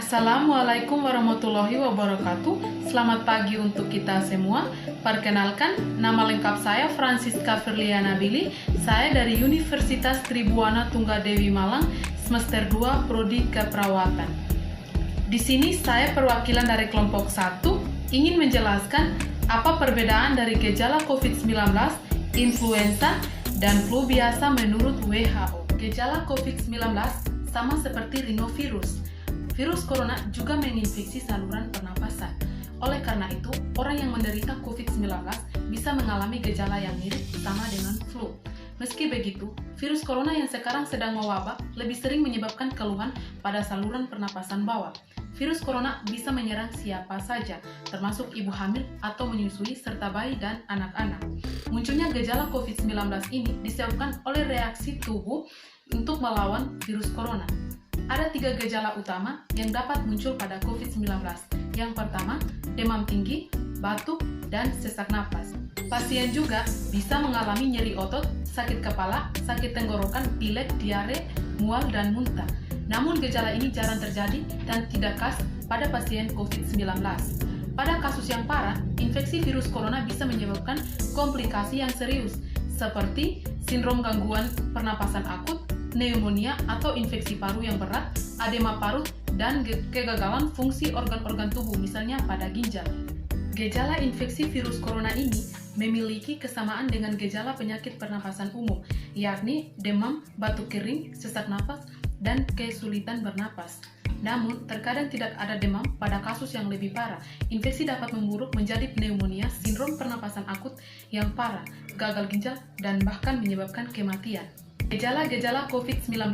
Assalamualaikum warahmatullahi wabarakatuh. Selamat pagi untuk kita semua. Perkenalkan, nama lengkap saya Francisca Firliana Billy. Saya dari Universitas Tribuana Tunggadewi Malang, semester 2 Prodi Keperawatan. Di sini saya perwakilan dari kelompok 1 ingin menjelaskan apa perbedaan dari gejala COVID-19, influenza, dan flu biasa menurut WHO. Gejala COVID-19 sama seperti rhinovirus. Virus corona juga menginfeksi saluran pernapasan. Oleh karena itu, orang yang menderita COVID-19 bisa mengalami gejala yang mirip sama dengan flu. Meski begitu, virus corona yang sekarang sedang mewabah lebih sering menyebabkan keluhan pada saluran pernapasan bawah. Virus corona bisa menyerang siapa saja, termasuk ibu hamil atau menyusui serta bayi dan anak-anak. Munculnya gejala COVID-19 ini disebabkan oleh reaksi tubuh untuk melawan virus corona. Ada 3 gejala utama yang dapat muncul pada COVID-19. Yang pertama, demam tinggi, batuk, dan sesak napas. Pasien juga bisa mengalami nyeri otot, sakit kepala, sakit tenggorokan, pilek, diare, mual, dan muntah. Namun gejala ini jarang terjadi dan tidak khas pada pasien COVID-19. Pada kasus yang parah, infeksi virus corona bisa menyebabkan komplikasi yang serius, seperti sindrom gangguan pernapasan akut, pneumonia atau infeksi paru yang berat, edema parut, dan kegagalan fungsi organ-organ tubuh, misalnya pada ginjal. Gejala infeksi virus corona ini memiliki kesamaan dengan gejala penyakit pernapasan umum, yakni demam, batuk kering, sesak napas, dan kesulitan bernapas. Namun, terkadang tidak ada demam pada kasus yang lebih parah. Infeksi dapat memburuk menjadi pneumonia, sindrom pernapasan akut yang parah, gagal ginjal, dan bahkan menyebabkan kematian. Gejala-gejala COVID-19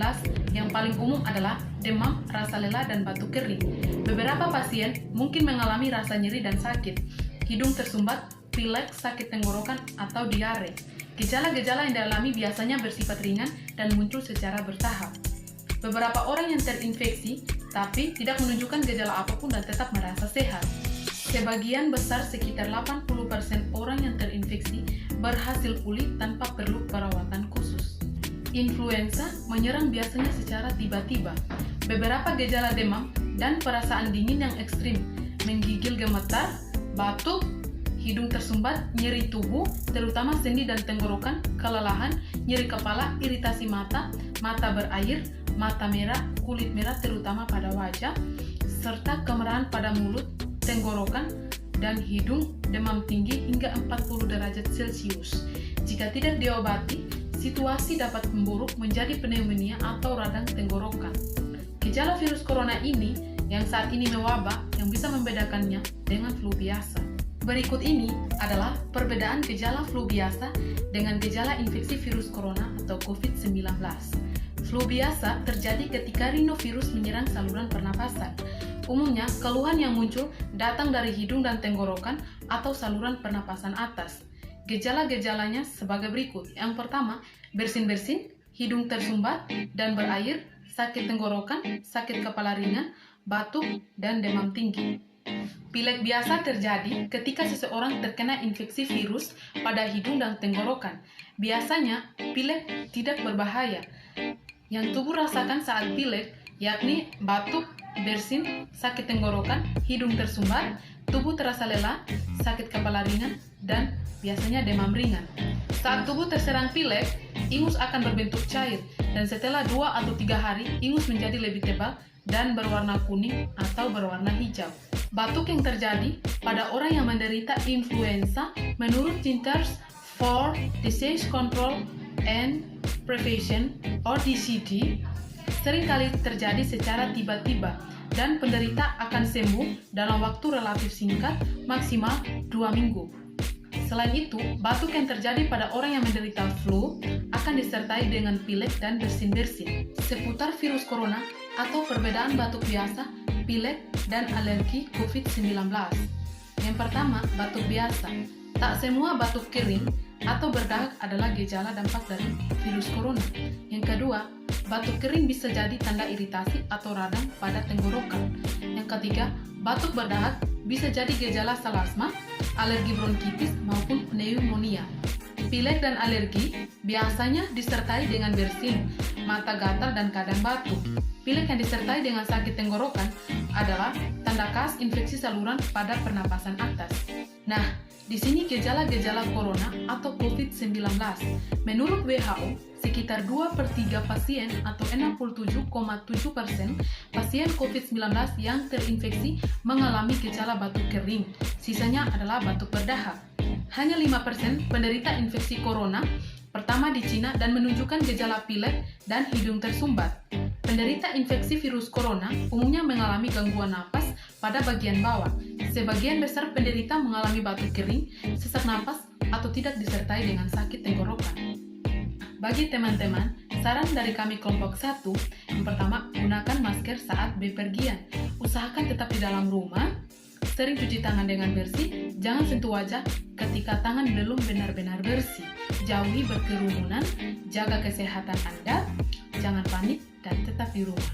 yang paling umum adalah demam, rasa lelah, dan batuk kering. Beberapa pasien mungkin mengalami rasa nyeri dan sakit, hidung tersumbat, pilek, sakit tenggorokan, atau diare. Gejala-gejala yang dialami biasanya bersifat ringan dan muncul secara bertahap. Beberapa orang yang terinfeksi tapi tidak menunjukkan gejala apapun dan tetap merasa sehat. Sebagian besar, sekitar 80% orang yang terinfeksi berhasil pulih tanpa perlu perawatan khusus. Influenza menyerang biasanya secara tiba-tiba. Beberapa gejala demam dan perasaan dingin yang ekstrim, menggigil gemetar, batuk, hidung tersumbat, nyeri tubuh, terutama sendi dan tenggorokan, kelelahan, nyeri kepala, iritasi mata, mata berair, mata merah, kulit merah terutama pada wajah, serta kemerahan pada mulut, tenggorokan, dan hidung, demam tinggi hingga 40 derajat Celcius. Jika tidak diobati, situasi dapat memburuk menjadi pneumonia atau radang tenggorokan. Gejala virus corona ini yang saat ini mewabah yang bisa membedakannya dengan flu biasa. Berikut ini adalah perbedaan gejala flu biasa dengan gejala infeksi virus corona atau COVID-19. Flu biasa terjadi ketika rhinovirus menyerang saluran pernapasan. Umumnya, keluhan yang muncul datang dari hidung dan tenggorokan atau saluran pernapasan atas. Gejala-gejalanya sebagai berikut. Yang pertama, bersin-bersin, hidung tersumbat dan berair, sakit tenggorokan, sakit kepala ringan, batuk, dan demam tinggi. Pilek biasa terjadi ketika seseorang terkena infeksi virus pada hidung dan tenggorokan. Biasanya, pilek tidak berbahaya. Yang tubuh rasakan saat pilek yakni batuk, bersin, sakit tenggorokan, hidung tersumbat, tubuh terasa lelah, sakit kepala ringan, dan biasanya demam ringan. Saat tubuh terserang pilek, ingus akan berbentuk cair, dan setelah 2 atau 3 hari, ingus menjadi lebih tebal dan berwarna kuning atau berwarna hijau. Batuk yang terjadi pada orang yang menderita influenza menurut Centers for Disease Control and Prevention or DCD seringkali terjadi secara tiba-tiba dan penderita akan sembuh dalam waktu relatif singkat, maksimal 2 minggu. Selain itu, batuk yang terjadi pada orang yang menderita flu akan disertai dengan pilek dan bersin-bersin. Seputar virus corona atau perbedaan batuk biasa, pilek, dan alergi COVID-19. Yang pertama, batuk biasa. Tak semua batuk kering atau berdahak adalah gejala dampak dari virus corona. Yang kedua, batuk kering bisa jadi tanda iritasi atau radang pada tenggorokan. Yang ketiga, batuk berdahak bisa jadi gejala salasma, alergi bronkitis, maupun pneumonia. Pilek dan alergi biasanya disertai dengan bersin, mata gatal, dan kadang batuk. Pilek yang disertai dengan sakit tenggorokan adalah tanda khas infeksi saluran pada pernapasan atas. Nah, di sini gejala-gejala corona atau COVID-19. Menurut WHO, sekitar 2/3 pasien atau 67,7% pasien COVID-19 yang terinfeksi mengalami gejala batuk kering. Sisanya adalah batuk berdahak. Hanya 5% penderita infeksi corona pertama di Cina dan menunjukkan gejala pilek dan hidung tersumbat. Penderita infeksi virus corona umumnya mengalami gangguan napas pada bagian bawah. Sebagian besar penderita mengalami batuk kering, sesak napas, atau tidak disertai dengan sakit tenggorokan. Bagi teman-teman, saran dari kami kelompok 1, yang pertama, gunakan masker saat bepergian. Usahakan tetap di dalam rumah, sering cuci tangan dengan bersih, jangan sentuh wajah ketika tangan belum benar-benar bersih. Jauhi berkerumunan, jaga kesehatan Anda, jangan panik, dan tetap di rumah.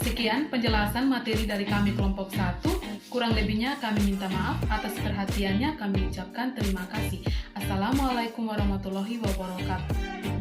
Sekian penjelasan materi dari kami kelompok 1. Kurang lebihnya kami minta maaf. Atas perhatiannya kami ucapkan terima kasih. Assalamualaikum warahmatullahi wabarakatuh.